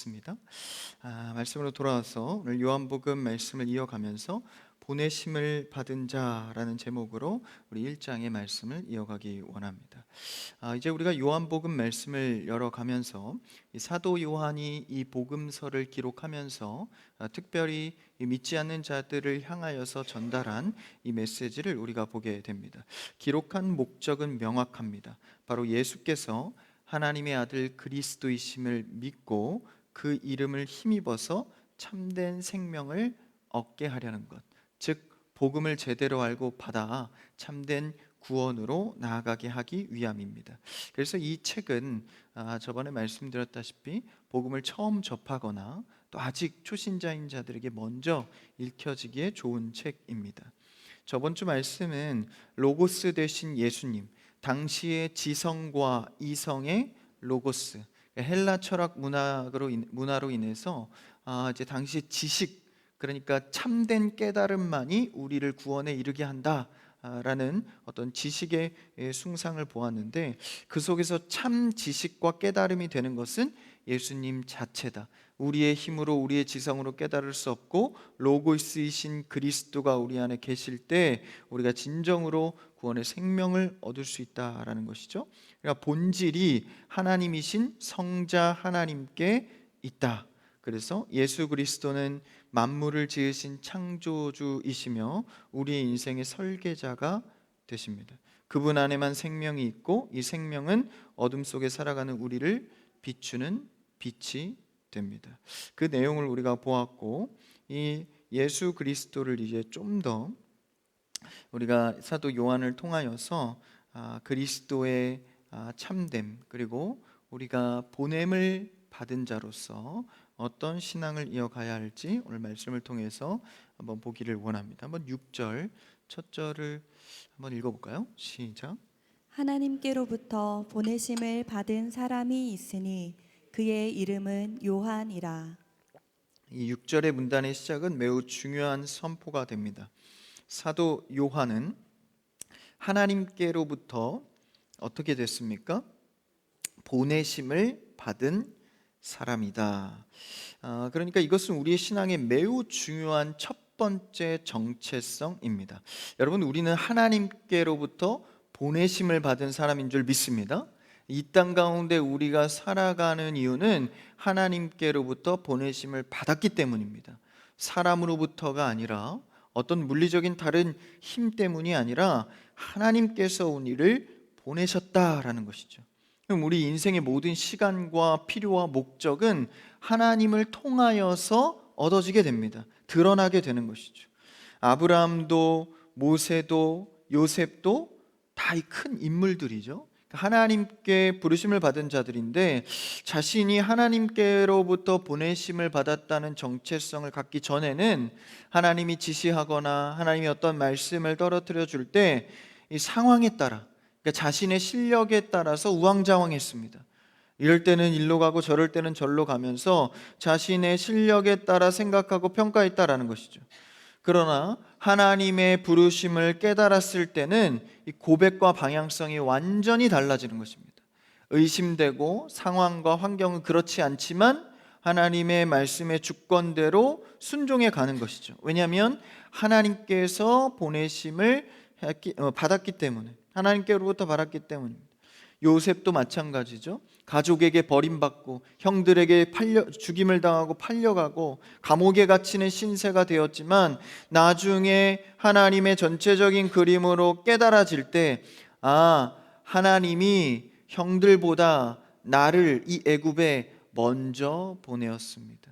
습니다. 말씀으로 돌아와서 오늘 요한복음 말씀을 이어가면서 보내심을 받은 자라는 제목으로 우리 1장의 말씀을 이어가기 원합니다. 이제 우리가 요한복음 말씀을 열어가면서 이 사도 요한이 이 복음서를 기록하면서 특별히 이 믿지 않는 자들을 향하여서 전달한 이 메시지를 우리가 보게 됩니다. 기록한 목적은 명확합니다. 바로 예수께서 하나님의 아들 그리스도이심을 믿고 그 이름을 힘입어서 참된 생명을 얻게 하려는 것, 즉 복음을 제대로 알고 받아 참된 구원으로 나아가게 하기 위함입니다. 그래서 이 책은 저번에 말씀드렸다시피 복음을 처음 접하거나 또 아직 초신자인 자들에게 먼저 읽혀지기에 좋은 책입니다. 저번 주 말씀은 로고스 되신 예수님, 당시의 지성과 이성의 로고스, 헬라 철학 문화로 인해서 이제 당시 지식, 그러니까 참된 깨달음만이 우리를 구원에 이르게 한다라는 어떤 지식의 숭상을 보았는데, 그 속에서 참 지식과 깨달음이 되는 것은 예수님 자체다. 우리의 힘으로 우리의 지성으로 깨달을 수 없고 로고스이신 그리스도가 우리 안에 계실 때 우리가 진정으로 구원의 생명을 얻을 수 있다라는 것이죠. 그러니까 본질이 하나님이신 성자 하나님께 있다. 그래서 예수 그리스도는 만물을 지으신 창조주이시며 우리의 인생의 설계자가 되십니다. 그분 안에만 생명이 있고 이 생명은 어둠 속에 살아가는 우리를 비추는 빛이 됩니다. 그 내용을 우리가 보았고, 이 예수 그리스도를 이제 좀 더 우리가 사도 요한을 통하여서 그리스도의 참됨, 그리고 우리가 보냄을 받은 자로서 어떤 신앙을 이어가야 할지 오늘 말씀을 통해서 한번 보기를 원합니다. 한번 6절 첫 절을 한번 읽어볼까요? 시작. 하나님께로부터 보내심을 받은 사람이 있으니 그의 이름은 요한이라. 이 6절의 문단의 시작은 매우 중요한 선포가 됩니다. 사도 요한은 하나님께로부터 어떻게 됐습니까? 보내심을 받은 사람이다. 그러니까 이것은 우리의 신앙에 매우 중요한 첫 번째 정체성입니다. 여러분, 우리는 하나님께로부터 보내심을 받은 사람인 줄 믿습니다. 이 땅 가운데 우리가 살아가는 이유는 하나님께로부터 보내심을 받았기 때문입니다. 사람으로부터가 아니라, 어떤 물리적인 다른 힘 때문이 아니라 하나님께서 우리를 보내셨다라는 것이죠. 그럼 우리 인생의 모든 시간과 필요와 목적은 하나님을 통하여서 얻어지게 됩니다. 드러나게 되는 것이죠. 아브라함도 모세도 요셉도 다 이 큰 인물들이죠. 하나님께 부르심을 받은 자들인데, 자신이 하나님께로부터 보내심을 받았다는 정체성을 갖기 전에는 하나님이 지시하거나 하나님이 어떤 말씀을 떨어뜨려 줄 때 이 상황에 따라, 그러니까 자신의 실력에 따라서 우왕좌왕했습니다. 이럴 때는 일로 가고 저럴 때는 절로 가면서 자신의 실력에 따라 생각하고 평가했다라는 것이죠. 그러나 하나님의 부르심을 깨달았을 때는 이 고백과 방향성이 완전히 달라지는 것입니다. 의심되고 상황과 환경은 그렇지 않지만 하나님의 말씀의 주권대로 순종해 가는 것이죠. 왜냐하면 하나님께서 보내심을 받았기 때문에, 하나님께로부터 받았기 때문입니다. 요셉도 마찬가지죠. 가족에게 버림받고 형들에게 죽임을 당하고 팔려가고 감옥에 갇히는 신세가 되었지만, 나중에 하나님의 전체적인 그림으로 깨달아질 때, 하나님이 형들보다 나를 이 애굽에 먼저 보내었습니다.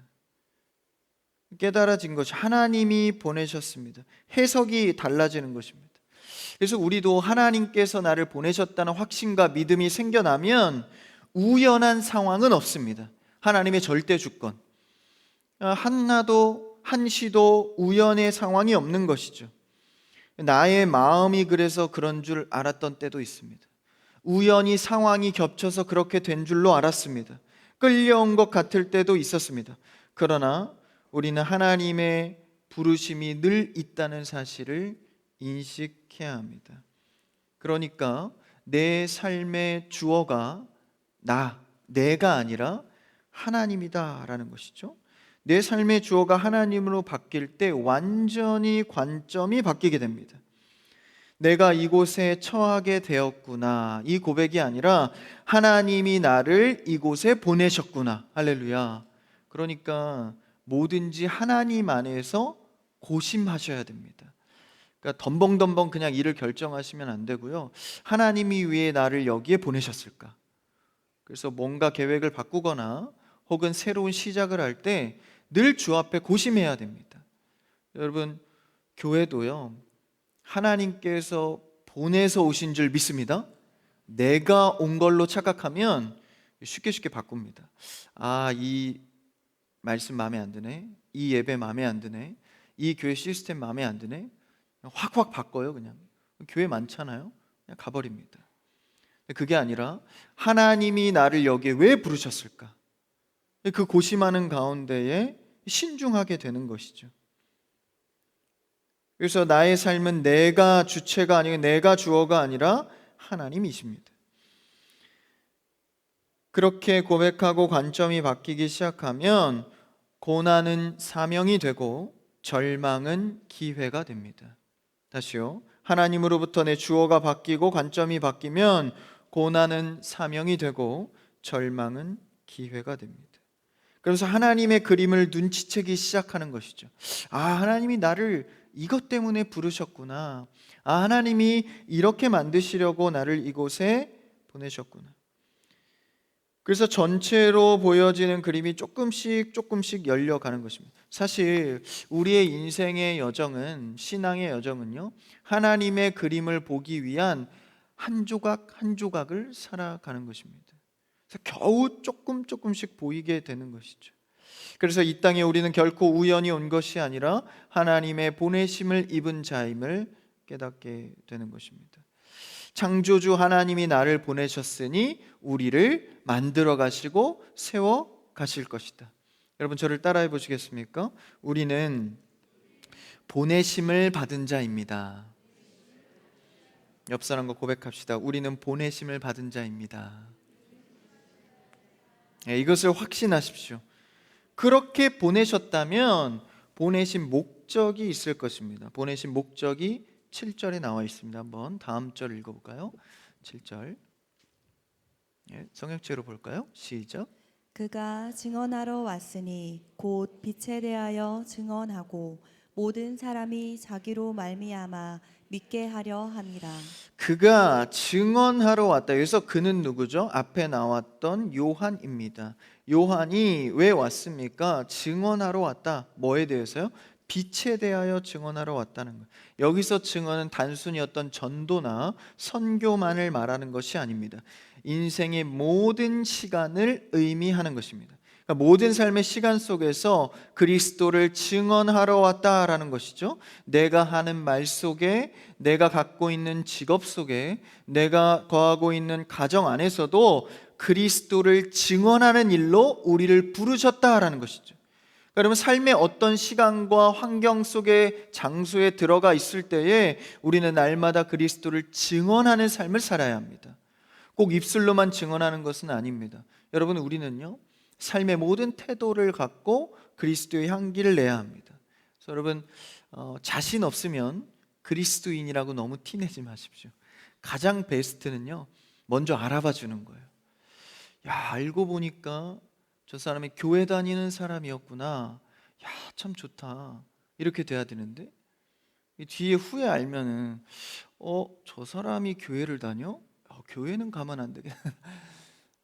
깨달아진 것이 하나님이 보내셨습니다. 해석이 달라지는 것입니다. 그래서 우리도 하나님께서 나를 보내셨다는 확신과 믿음이 생겨나면 우연한 상황은 없습니다. 하나님의 절대 주권, 하나도 한시도 우연의 상황이 없는 것이죠. 나의 마음이 그래서 그런 줄 알았던 때도 있습니다. 우연히 상황이 겹쳐서 그렇게 된 줄로 알았습니다. 끌려온 것 같을 때도 있었습니다. 그러나 우리는 하나님의 부르심이 늘 있다는 사실을 인식해야 합니다. 그러니까 내 삶의 주어가 내가 아니라 하나님이다라는 것이죠. 내 삶의 주어가 하나님으로 바뀔 때 완전히 관점이 바뀌게 됩니다. 내가 이곳에 처하게 되었구나, 이 고백이 아니라 하나님이 나를 이곳에 보내셨구나. 할렐루야. 그러니까 뭐든지 하나님 안에서 고심하셔야 됩니다. 그러니까 덤벙덤벙 그냥 일을 결정하시면 안 되고요. 하나님이 왜 나를 여기에 보내셨을까? 그래서 뭔가 계획을 바꾸거나 혹은 새로운 시작을 할 때 늘 주 앞에 고심해야 됩니다. 여러분, 교회도요, 하나님께서 보내서 오신 줄 믿습니다. 내가 온 걸로 착각하면 쉽게 바꿉니다. 아, 이 말씀 마음에 안 드네, 이 예배 마음에 안 드네, 이 교회 시스템 마음에 안 드네, 확 바꿔요. 그냥 교회 많잖아요. 그냥 가버립니다. 그게 아니라 하나님이 나를 여기에 왜 부르셨을까? 그 고심하는 가운데에 신중하게 되는 것이죠. 그래서 나의 삶은 내가 주체가 아니고 내가 주어가 아니라 하나님이십니다. 그렇게 고백하고 관점이 바뀌기 시작하면 고난은 사명이 되고 절망은 기회가 됩니다. 다시요. 하나님으로부터 내 주어가 바뀌고 관점이 바뀌면 고난은 사명이 되고 절망은 기회가 됩니다. 그래서 하나님의 그림을 눈치채기 시작하는 것이죠. 아, 하나님이 나를 이것 때문에 부르셨구나. 아, 하나님이 이렇게 만드시려고 나를 이곳에 보내셨구나. 그래서 전체로 보여지는 그림이 조금씩 열려가는 것입니다. 사실 우리의 인생의 여정은, 신앙의 여정은요, 하나님의 그림을 보기 위한 한 조각 한 조각을 살아가는 것입니다. 그래서 겨우 조금씩 보이게 되는 것이죠. 그래서 이 땅에 우리는 결코 우연히 온 것이 아니라 하나님의 보내심을 입은 자임을 깨닫게 되는 것입니다. 창조주 하나님이 나를 보내셨으니 우리를 만들어 가시고 세워 가실 것이다. 여러분, 저를 따라해 보시겠습니까? 우리는 보내심을 받은 자입니다. 옆 사람과 고백합시다. 우리는 보내심을 받은 자입니다. 이것을 확신하십시오. 그렇게 보내셨다면 보내신 목적이 있을 것입니다. 보내신 목적이 7절에 나와 있습니다. 한번 다음 절 읽어볼까요? 7절 성경책으로 볼까요? 시작. 그가 증언하러 왔으니 곧 빛에 대하여 증언하고 모든 사람이 자기로 말미암아 믿게 하려 함이라. 그가 증언하러 왔다. 여기서 그는 누구죠? 앞에 나왔던 요한입니다. 요한이 왜 왔습니까? 증언하러 왔다. 뭐에 대해서요? 빛에 대하여 증언하러 왔다는 거예요. 여기서 증언은 단순히 어떤 전도나 선교만을 말하는 것이 아닙니다. 인생의 모든 시간을 의미하는 것입니다. 그러니까 모든 삶의 시간 속에서 그리스도를 증언하러 왔다라는 것이죠. 내가 하는 말 속에, 내가 갖고 있는 직업 속에, 내가 거하고 있는 가정 안에서도 그리스도를 증언하는 일로 우리를 부르셨다라는 것이죠. 여러분, 삶의 어떤 시간과 환경 속에, 장소에 들어가 있을 때에 우리는 날마다 그리스도를 증언하는 삶을 살아야 합니다. 꼭 입술로만 증언하는 것은 아닙니다. 여러분, 우리는요, 삶의 모든 태도를 갖고 그리스도의 향기를 내야 합니다. 그래서 여러분, 자신 없으면 그리스도인이라고 너무 티내지 마십시오. 가장 베스트는요, 먼저 알아봐 주는 거예요. 야, 알고 보니까 저 사람이 교회 다니는 사람이었구나. 야, 참 좋다. 이렇게 돼야 되는데, 이 뒤에 후에 알면은 저 사람이 교회를 다녀? 교회는 가면 안 되겠다.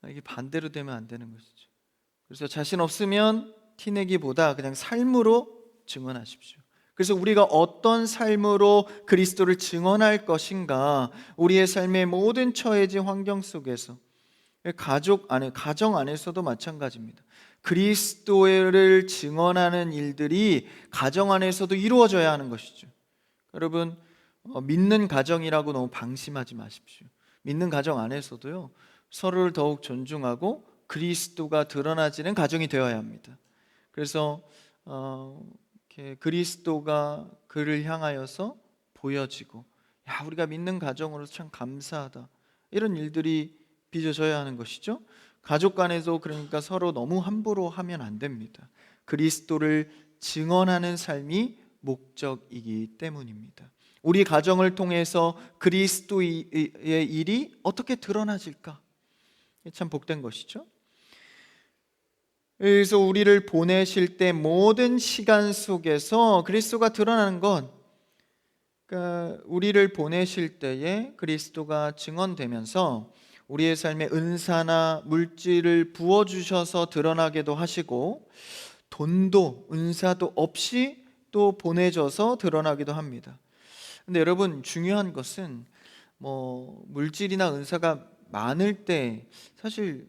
이게 반대로 되면 안 되는 것이죠. 그래서 자신 없으면 티내기보다 그냥 삶으로 증언하십시오. 그래서 우리가 어떤 삶으로 그리스도를 증언할 것인가, 우리의 삶의 모든 처해진 환경 속에서, 가정 안에서도 마찬가지입니다. 그리스도를 증언하는 일들이 가정 안에서도 이루어져야 하는 것이죠. 여러분, 믿는 가정이라고 너무 방심하지 마십시오. 믿는 가정 안에서도요, 서로를 더욱 존중하고 그리스도가 드러나지는 가정이 되어야 합니다. 그래서 이렇게 그리스도가 그를 향하여서 보여지고, 야, 우리가 믿는 가정으로서 참 감사하다, 이런 일들이 빚어져야 하는 것이죠. 가족 간에도 그러니까 서로 너무 함부로 하면 안 됩니다. 그리스도를 증언하는 삶이 목적이기 때문입니다. 우리 가정을 통해서 그리스도의 일이 어떻게 드러나질까? 참 복된 것이죠. 그래서 우리를 보내실 때 모든 시간 속에서 그리스도가 드러나는 것, 그러니까 우리를 보내실 때에 그리스도가 증언되면서 우리의 삶에 은사나 물질을 부어주셔서 드러나게도 하시고, 돈도 은사도 없이 또 보내줘서 드러나기도 합니다. 근데 여러분, 중요한 것은 물질이나 은사가 많을 때 사실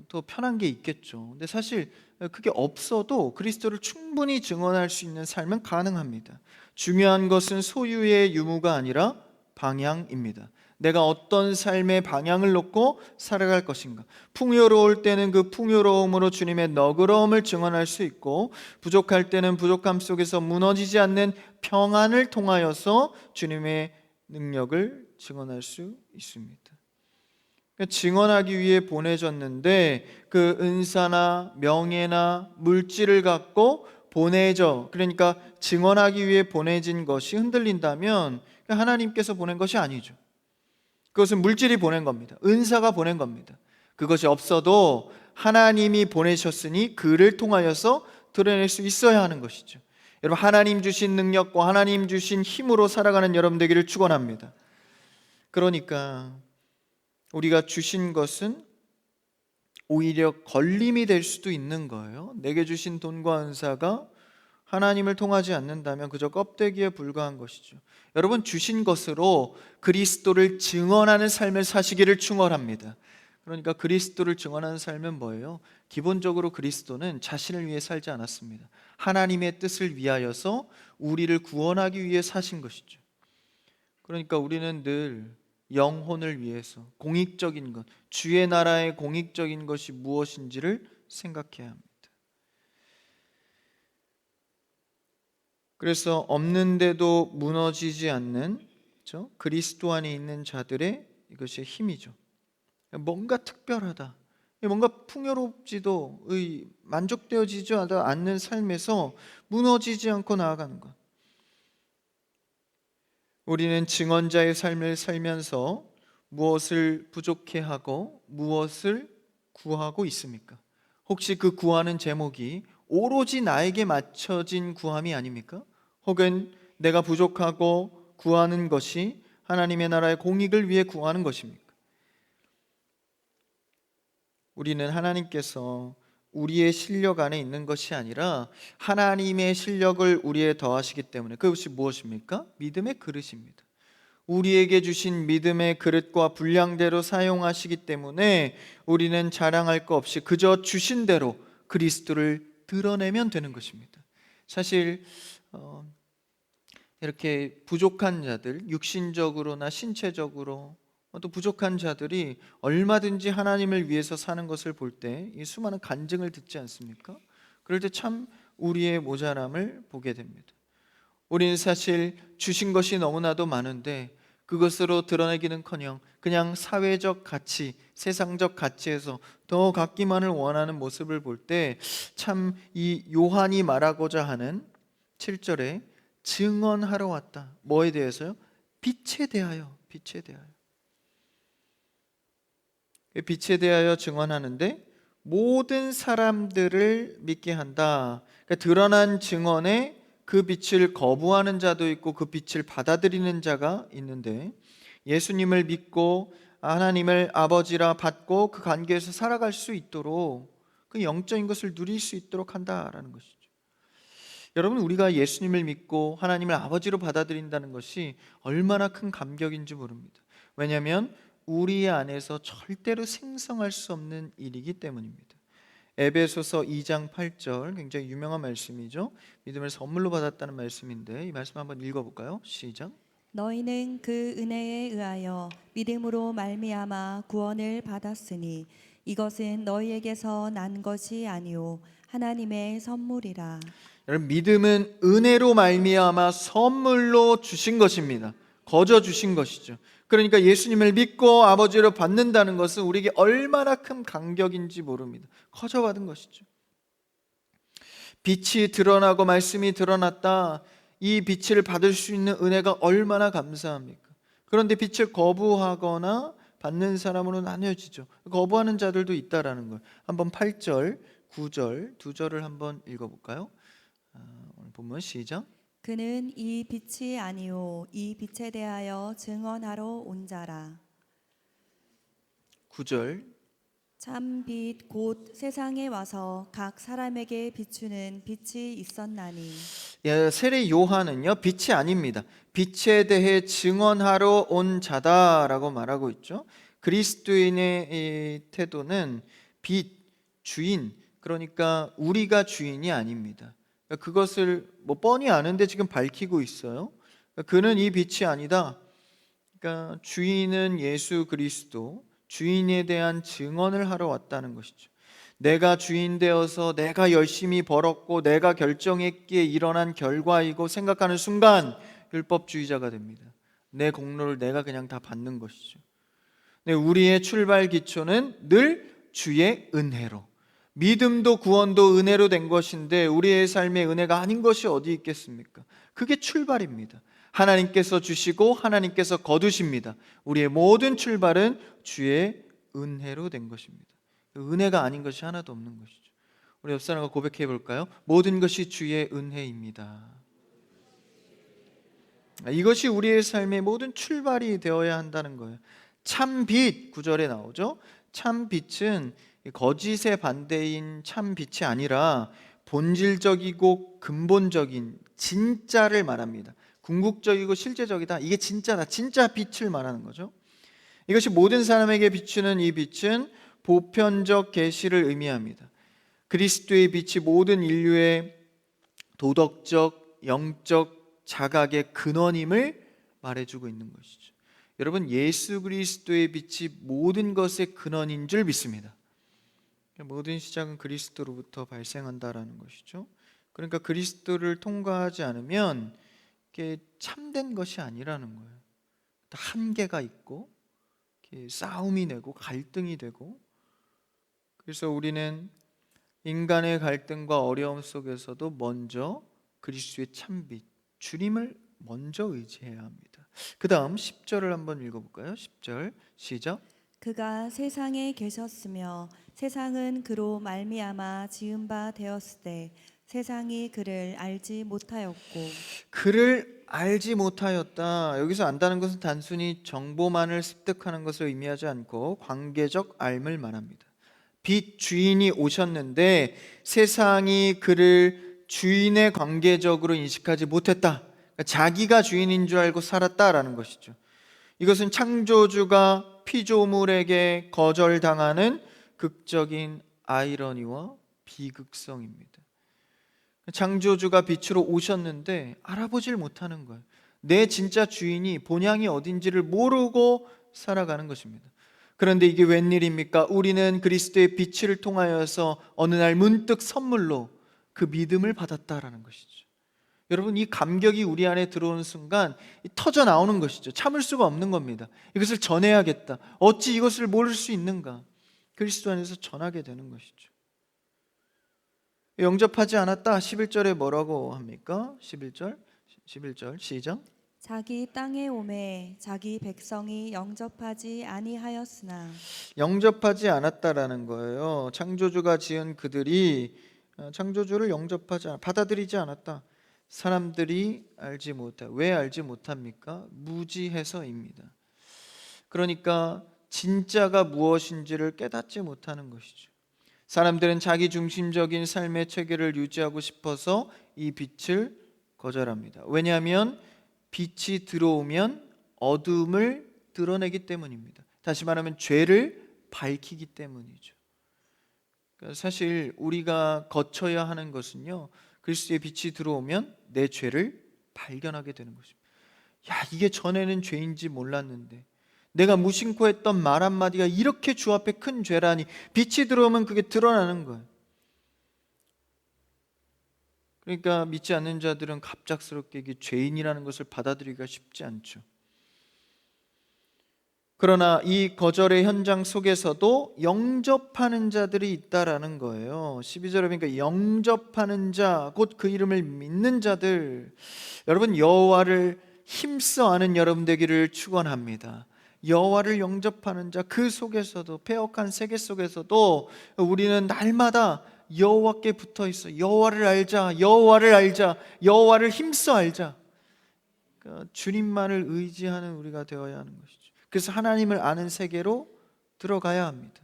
더 편한 게 있겠죠. 근데 사실 그게 없어도 그리스도를 충분히 증언할 수 있는 삶은 가능합니다. 중요한 것은 소유의 유무가 아니라 방향입니다. 내가 어떤 삶의 방향을 놓고 살아갈 것인가. 풍요로울 때는 그 풍요로움으로 주님의 너그러움을 증언할 수 있고, 부족할 때는 부족함 속에서 무너지지 않는 평안을 통하여서 주님의 능력을 증언할 수 있습니다. 증언하기 위해 보내졌는데 그 은사나 명예나 물질을 갖고 그러니까 증언하기 위해 보내진 것이 흔들린다면 하나님께서 보낸 것이 아니죠. 그것은 물질이 보낸 겁니다. 은사가 보낸 겁니다. 그것이 없어도 하나님이 보내셨으니 그를 통하여서 드러낼 수 있어야 하는 것이죠. 여러분, 하나님 주신 능력과 하나님 주신 힘으로 살아가는 여러분 되기를 축원합니다. 그러니까 우리가 주신 것은 오히려 걸림이 될 수도 있는 거예요. 내게 주신 돈과 은사가 하나님을 통하지 않는다면 그저 껍데기에 불과한 것이죠. 여러분, 주신 것으로 그리스도를 증언하는 삶을 사시기를 축원합니다. 그러니까 그리스도를 증언하는 삶은 뭐예요? 기본적으로 그리스도는 자신을 위해 살지 않았습니다. 하나님의 뜻을 위하여서 우리를 구원하기 위해 사신 것이죠. 그러니까 우리는 늘 영혼을 위해서 공익적인 것, 주의 나라의 공익적인 것이 무엇인지를 생각해야 합니다. 그래서 없는데도 무너지지 않는, 그렇죠? 그리스도 안에 있는 자들의 이것이 힘이죠. 뭔가 특별하다, 뭔가 풍요롭지도 만족되어지지 않는 삶에서 무너지지 않고 나아가는 것. 우리는 증언자의 삶을 살면서 무엇을 부족해하고 무엇을 구하고 있습니까? 혹시 그 구하는 제목이 오로지 나에게 맞춰진 구함이 아닙니까? 혹은 내가 부족하고 구하는 것이 하나님의 나라의 공익을 위해 구하는 것입니까? 우리는 하나님께서 우리의 실력 안에 있는 것이 아니라 하나님의 실력을 우리에 더하시기 때문에, 그것이 무엇입니까? 믿음의 그릇입니다. 우리에게 주신 믿음의 그릇과 분량대로 사용하시기 때문에 우리는 자랑할 거 없이 그저 주신 대로 그리스도를 드러내면 되는 것입니다. 사실 이렇게 부족한 자들, 육신적으로나 신체적으로 또 부족한 자들이 얼마든지 하나님을 위해서 사는 것을 볼 때 이 수많은 간증을 듣지 않습니까? 그럴 때 참 우리의 모자람을 보게 됩니다. 우리는 사실 주신 것이 너무나도 많은데 그것으로 드러내기는커녕 그냥 사회적 가치, 세상적 가치에서 더 갖기만을 원하는 모습을 볼 때 참 이 요한이 말하고자 하는 7절에 증언하러 왔다. 뭐에 대해서요? 빛에 대하여, 빛에 대하여. 빛에 대하여 증언하는데 모든 사람들을 믿게 한다. 그러니까 드러난 증언에 그 빛을 거부하는 자도 있고 그 빛을 받아들이는 자가 있는데, 예수님을 믿고 하나님을 아버지라 받고 그 관계에서 살아갈 수 있도록 그 영적인 것을 누릴 수 있도록 한다라는 것이죠. 여러분, 우리가 예수님을 믿고 하나님을 아버지로 받아들인다는 것이 얼마나 큰 감격인지 모릅니다. 왜냐하면 우리 안에서 절대로 생성할 수 없는 일이기 때문입니다. 에베소서 2장 8절, 굉장히 유명한 말씀이죠. 믿음을 선물로 받았다는 말씀인데 이 말씀 한번 읽어볼까요? 시작. 너희는 그 은혜에 의하여 믿음으로 말미암아 구원을 받았으니 이것은 너희에게서 난 것이 아니요 하나님의 선물이라. 여러분, 믿음은 은혜로 말미암아 선물로 주신 것입니다. 거저 주신 것이죠. 그러니까 예수님을 믿고 아버지로 받는다는 것은 우리에게 얼마나 큰 감격인지 모릅니다. 커져받은 것이죠. 빛이 드러나고 말씀이 드러났다. 이 빛을 받을 수 있는 은혜가 얼마나 감사합니까? 그런데 빛을 거부하거나 받는 사람으로 나뉘어지죠. 거부하는 자들도 있다라는 걸. 한번 8절, 9절 두 절을 한번 읽어볼까요? 오늘 본문 시작. 그는 이 빛이 아니요 이 빛에 대하여 증언하러 온 자라. 9절. 참 빛 곧 세상에 와서 각 사람에게 비추는 빛이 있었나니. 세례 요한은요, 빛이 아닙니다. 빛에 대해 증언하러 온 자다라고 말하고 있죠. 그리스도인의 이 태도는 빛, 주인, 그러니까 우리가 주인이 아닙니다. 그것을 뻔히 아는데 지금 밝히고 있어요. 그는 이 빛이 아니다. 그러니까 주인은 예수 그리스도, 주인에 대한 증언을 하러 왔다는 것이죠. 내가 주인 되어서 내가 열심히 벌었고 내가 결정했기에 일어난 결과이고 생각하는 순간 율법주의자가 됩니다. 내 공로를 내가 그냥 다 받는 것이죠. 네, 우리의 출발 기초는 늘 주의 은혜로, 믿음도 구원도 은혜로 된 것인데 우리의 삶의 은혜가 아닌 것이 어디 있겠습니까? 그게 출발입니다. 하나님께서 주시고 하나님께서 거두십니다. 우리의 모든 출발은 주의 은혜로 된 것입니다. 은혜가 아닌 것이 하나도 없는 것이죠. 우리 옆 사람과 고백해 볼까요? 모든 것이 주의 은혜입니다. 이것이 우리의 삶의 모든 출발이 되어야 한다는 거예요. 참 빛, 9절에 나오죠. 참 빛은 거짓의 반대인 참 빛이 아니라 본질적이고 근본적인 진짜를 말합니다. 궁극적이고 실제적이다. 이게 진짜다. 진짜 빛을 말하는 거죠. 이것이 모든 사람에게 비추는 이 빛은 보편적 계시를 의미합니다. 그리스도의 빛이 모든 인류의 도덕적, 영적 자각의 근원임을 말해주고 있는 것이죠. 여러분, 예수 그리스도의 빛이 모든 것의 근원인 줄 믿습니다. 모든 시작은 그리스도로부터 발생한다라는 것이죠. 그러니까 그리스도를 통과하지 않으면 이게 참된 것이 아니라는 거예요. 한계가 있고 싸움이 되고 갈등이 되고, 그래서 우리는 인간의 갈등과 어려움 속에서도 먼저 그리스도의 참빛 주님을 먼저 의지해야 합니다. 그 다음 10절을 한번 읽어볼까요? 10절 시작. 그가 세상에 계셨으며 세상은 그로 말미암아 지은 바 되었을 때 세상이 그를 알지 못하였고. 그를 알지 못하였다. 여기서 안다는 것은 단순히 정보만을 습득하는 것을 의미하지 않고 관계적 알을 말합니다. 빛 주인이 오셨는데 세상이 그를 주인의 관계적으로 인식하지 못했다. 그러니까 자기가 주인인 줄 알고 살았다라는 것이죠. 이것은 창조주가 피조물에게 거절당하는 극적인 아이러니와 비극성입니다. 창조주가 빛으로 오셨는데 알아보질 못하는 거예요. 내 진짜 주인이 본향이 어딘지를 모르고 살아가는 것입니다. 그런데 이게 웬일입니까? 우리는 그리스도의 빛을 통하여서 어느 날 문득 선물로 그 믿음을 받았다라는 것이죠. 여러분, 이 감격이 우리 안에 들어오는 순간 터져 나오는 것이죠. 참을 수가 없는 겁니다. 이것을 전해야겠다. 어찌 이것을 모를 수 있는가? 그리스도 안에서 전하게 되는 것이죠. 영접하지 않았다. 11절에 뭐라고 합니까? 11절 시작. 자기 땅에 오매 자기 백성이 영접하지 아니하였으나. 영접하지 않았다라는 거예요. 창조주가 지은 그들이 창조주를 받아들이지 않았다. 사람들이 알지 못해. 왜 알지 못합니까? 무지해서입니다. 그러니까 진짜가 무엇인지를 깨닫지 못하는 것이죠. 사람들은 자기 중심적인 삶의 체계를 유지하고 싶어서 이 빛을 거절합니다. 왜냐하면 빛이 들어오면 어둠을 드러내기 때문입니다. 다시 말하면 죄를 밝히기 때문이죠. 그러니까 사실 우리가 거쳐야 하는 것은요, 그리스도의 빛이 들어오면 내 죄를 발견하게 되는 것입니다. 야, 이게 전에는 죄인지 몰랐는데 내가 무심코 했던 말 한마디가 이렇게 주 앞에 큰 죄라니. 빛이 들어오면 그게 드러나는 거예요. 그러니까 믿지 않는 자들은 갑작스럽게 이게 죄인이라는 것을 받아들이기가 쉽지 않죠. 그러나 이 거절의 현장 속에서도 영접하는 자들이 있다라는 거예요. 12절에 보니까 영접하는 자, 곧 그 이름을 믿는 자들. 여러분, 여호와를 힘써 아는 여러분 되기를 축원합니다. 여호와를 영접하는 자, 그 속에서도, 폐역한 세계 속에서도 우리는 날마다 여호와께 붙어 있어. 여호와를 알자, 여호와를 알자, 여호와를 힘써 알자. 그러니까 주님만을 의지하는 우리가 되어야 하는 것이죠. 그래서 하나님을 아는 세계로 들어가야 합니다.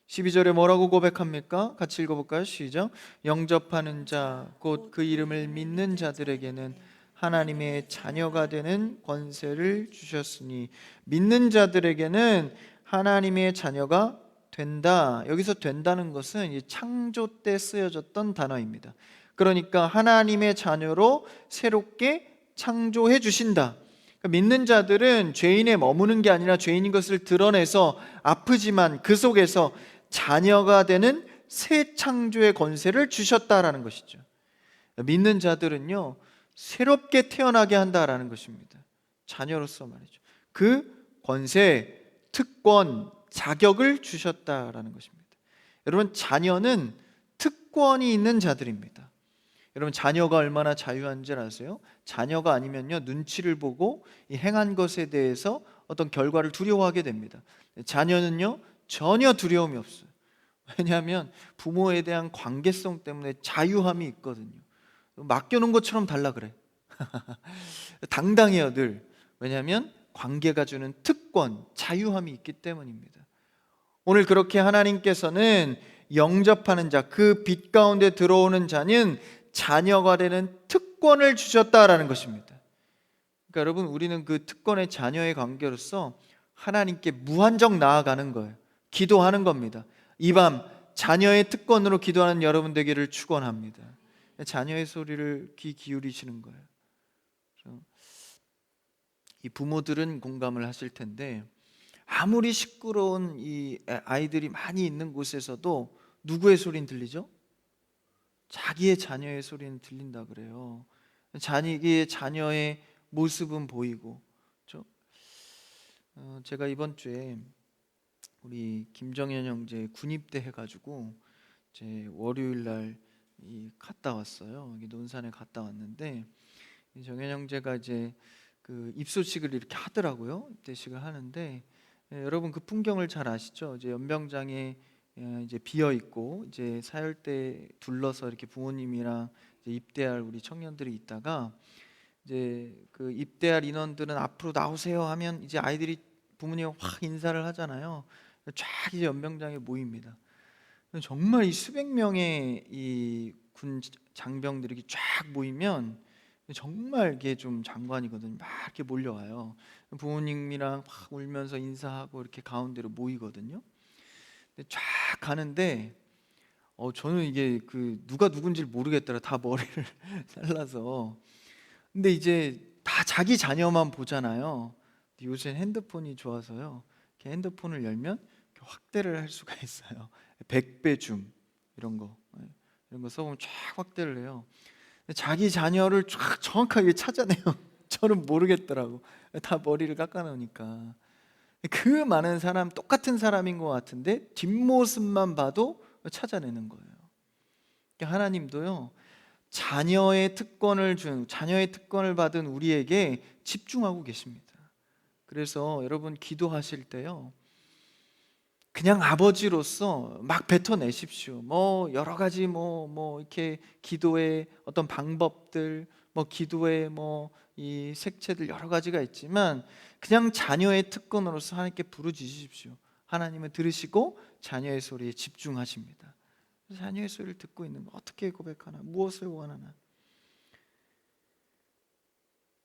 12절에 뭐라고 고백합니까? 같이 읽어볼까요? 시작. 영접하는 자, 곧 그 이름을 믿는 자들에게는 하나님의 자녀가 되는 권세를 주셨으니. 믿는 자들에게는 하나님의 자녀가 된다. 여기서 된다는 것은 창조 때 쓰여졌던 단어입니다. 그러니까 하나님의 자녀로 새롭게 창조해 주신다. 믿는 자들은 죄인에 머무는 게 아니라 죄인인 것을 드러내서 아프지만 그 속에서 자녀가 되는 새 창조의 권세를 주셨다라는 것이죠. 믿는 자들은요, 새롭게 태어나게 한다라는 것입니다. 자녀로서 말이죠. 그 권세, 특권, 자격을 주셨다라는 것입니다. 여러분, 자녀는 특권이 있는 자들입니다. 여러분, 자녀가 얼마나 자유한 줄 아세요? 자녀가 아니면요, 눈치를 보고 이 행한 것에 대해서 어떤 결과를 두려워하게 됩니다. 자녀는요, 전혀 두려움이 없어요. 왜냐하면 부모에 대한 관계성 때문에 자유함이 있거든요. 맡겨놓은 것처럼 달라 그래. 당당해요, 늘. 왜냐하면 관계가 주는 특권, 자유함이 있기 때문입니다. 오늘 그렇게 하나님께서는 영접하는 자, 그 빛 가운데 들어오는 자는 자녀가 되는 특권을 주셨다라는 것입니다. 그러니까 여러분, 우리는 그 특권의 자녀의 관계로서 하나님께 무한정 나아가는 거예요. 기도하는 겁니다. 이 밤 자녀의 특권으로 기도하는 여러분 되기를 축원합니다. 자녀의 소리를 귀 기울이시는 거예요. 이 부모들은 공감을 하실 텐데, 아무리 시끄러운 이 아이들이 많이 있는 곳에서도 누구의 소리는 들리죠? 자기의 자녀의 소리는 들린다 그래요. 자기의 자녀의 모습은 보이고. 그렇죠? 제가 이번 주에 우리 김정현 형제 군입대 해가지고 제 월요일 날 갔다 왔어요. 논산에 갔다 왔는데, 정현 형제가 이제 그 입소식을 이렇게 하더라고요. 입대식을 하는데, 여러분 그 풍경을 잘 아시죠? 이제 연병장에 이제 비어 있고, 이제 사열대 둘러서 이렇게 부모님이랑 이제 입대할 우리 청년들이 있다가, 이제 그 입대할 인원들은 앞으로 나오세요 하면 이제 아이들이 부모님 확 인사를 하잖아요. 쫙 이제 연병장에 모입니다. 정말 이 수백 명의 이 군 장병들이 이렇게 쫙 모이면 정말 이게 좀 장관이거든요. 막 이렇게 몰려와요. 부모님이랑 막 울면서 인사하고 이렇게 가운데로 모이거든요. 근데 쫙 가는데 저는 이게 그 누가 누군지 모르겠더라. 다 머리를 잘라서. 근데 이제 다 자기 자녀만 보잖아요. 요새 핸드폰이 좋아서요. 이렇게 핸드폰을 열면 이렇게 확대를 할 수가 있어요. 100배 줌 이런 거 써보면 쫙 확대를 해요. 자기 자녀를 쫙 정확하게 찾아내요. 저는 모르겠더라고. 다 머리를 깎아놓으니까. 그 많은 사람, 똑같은 사람인 것 같은데 뒷모습만 봐도 찾아내는 거예요. 하나님도요, 자녀의 특권을 받은 우리에게 집중하고 계십니다. 그래서 여러분 기도하실 때요, 그냥 아버지로서 막 뱉어내십시오. 뭐 여러 가지 뭐 이렇게 기도의 어떤 방법들, 뭐 기도의 뭐 이 색채들 여러 가지가 있지만, 그냥 자녀의 특권으로서 하나님께 부르짖으십시오. 하나님은 들으시고 자녀의 소리에 집중하십니다. 자녀의 소리를 듣고 있는 거 어떻게 고백하나, 무엇을 원하나.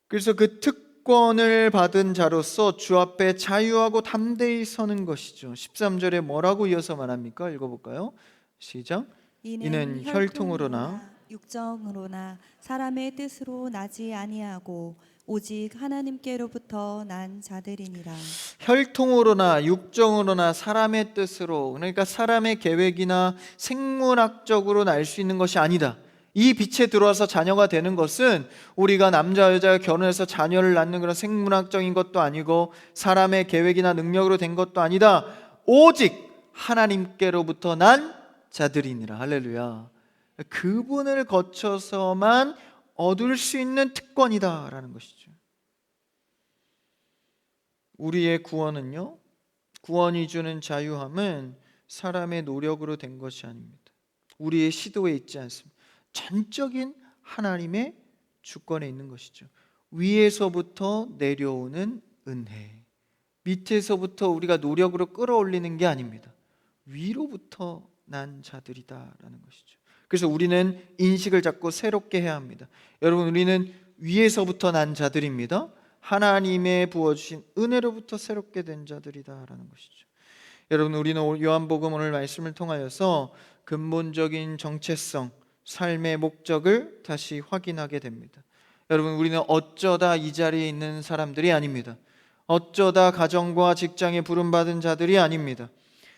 그래서 그 특권을 받은 자로서 주 앞에 자유하고 담대히 서는 것이죠. 13절에 뭐라고 이어서 말합니까? 읽어볼까요? 시작. 이는 혈통으로나 육정으로나 사람의 뜻으로 나지 아니하고 오직 하나님께로부터 난 자들이니라. 혈통으로나 육정으로나 사람의 뜻으로, 그러니까 사람의 계획이나 생물학적으로 날 수 있는 것이 아니다. 이 빛에 들어와서 자녀가 되는 것은 우리가 남자 여자가 결혼해서 자녀를 낳는 그런 생물학적인 것도 아니고 사람의 계획이나 능력으로 된 것도 아니다. 오직 하나님께로부터 난 자들이니라. 할렐루야. 그분을 거쳐서만 얻을 수 있는 특권이다라는 것이죠. 우리의 구원은요, 구원이 주는 자유함은 사람의 노력으로 된 것이 아닙니다. 우리의 시도에 있지 않습니다. 전적인 하나님의 주권에 있는 것이죠. 위에서부터 내려오는 은혜, 밑에서부터 우리가 노력으로 끌어올리는 게 아닙니다. 위로부터 난 자들이다라는 것이죠. 그래서 우리는 인식을 자꾸 새롭게 해야 합니다. 여러분, 우리는 위에서부터 난 자들입니다. 하나님의 부어주신 은혜로부터 새롭게 된 자들이다라는 것이죠. 여러분, 우리는 요한복음 오늘 말씀을 통하여서 근본적인 정체성, 삶의 목적을 다시 확인하게 됩니다. 여러분, 우리는 어쩌다 이 자리에 있는 사람들이 아닙니다. 어쩌다 가정과 직장에 부름받은 자들이 아닙니다.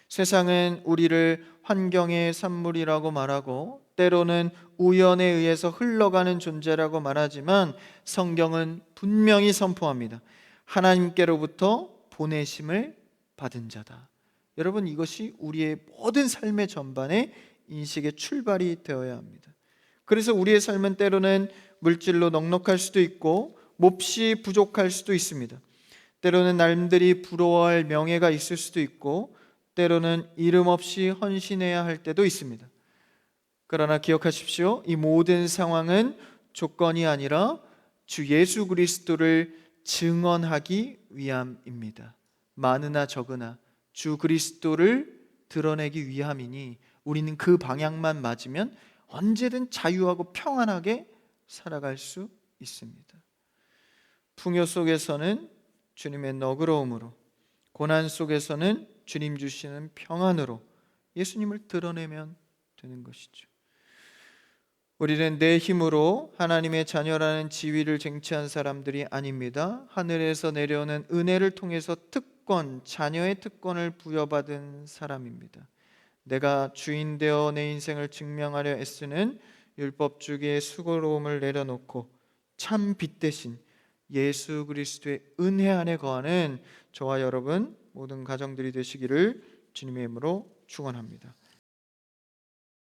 세상은 우리를 환경의 산물이라고 말하고 때로는 우연에 의해서 흘러가는 존재라고 말하지만 성경은 분명히 선포합니다. 하나님께로부터 보내심을 받은 자다. 여러분, 이것이 우리의 모든 삶의 전반에 인식의 출발이 되어야 합니다. 그래서 우리의 삶은 때로는 물질로 넉넉할 수도 있고 몹시 부족할 수도 있습니다. 때로는 남들이 부러워할 명예가 있을 수도 있고 때로는 이름 없이 헌신해야 할 때도 있습니다. 그러나 기억하십시오. 이 모든 상황은 조건이 아니라 주 예수 그리스도를 증언하기 위함입니다. 많으나 적으나 주 그리스도를 드러내기 위함이니 우리는 그 방향만 맞으면 언제든 자유하고 평안하게 살아갈 수 있습니다. 풍요 속에서는 주님의 너그러움으로, 고난 속에서는 주님 주시는 평안으로 예수님을 드러내면 되는 것이죠. 우리는 내 힘으로 하나님의 자녀라는 지위를 쟁취한 사람들이 아닙니다. 하늘에서 내려오는 은혜를 통해서 특권, 자녀의 특권을 부여받은 사람입니다. 내가 주인 되어 내 인생을 증명하려 애쓰는 율법 주기의 수고로움을 내려놓고 참 빛 대신 예수 그리스도의 은혜 안에 거하는 저와 여러분 모든 가정들이 되시기를 주님의 이름으로 축원합니다.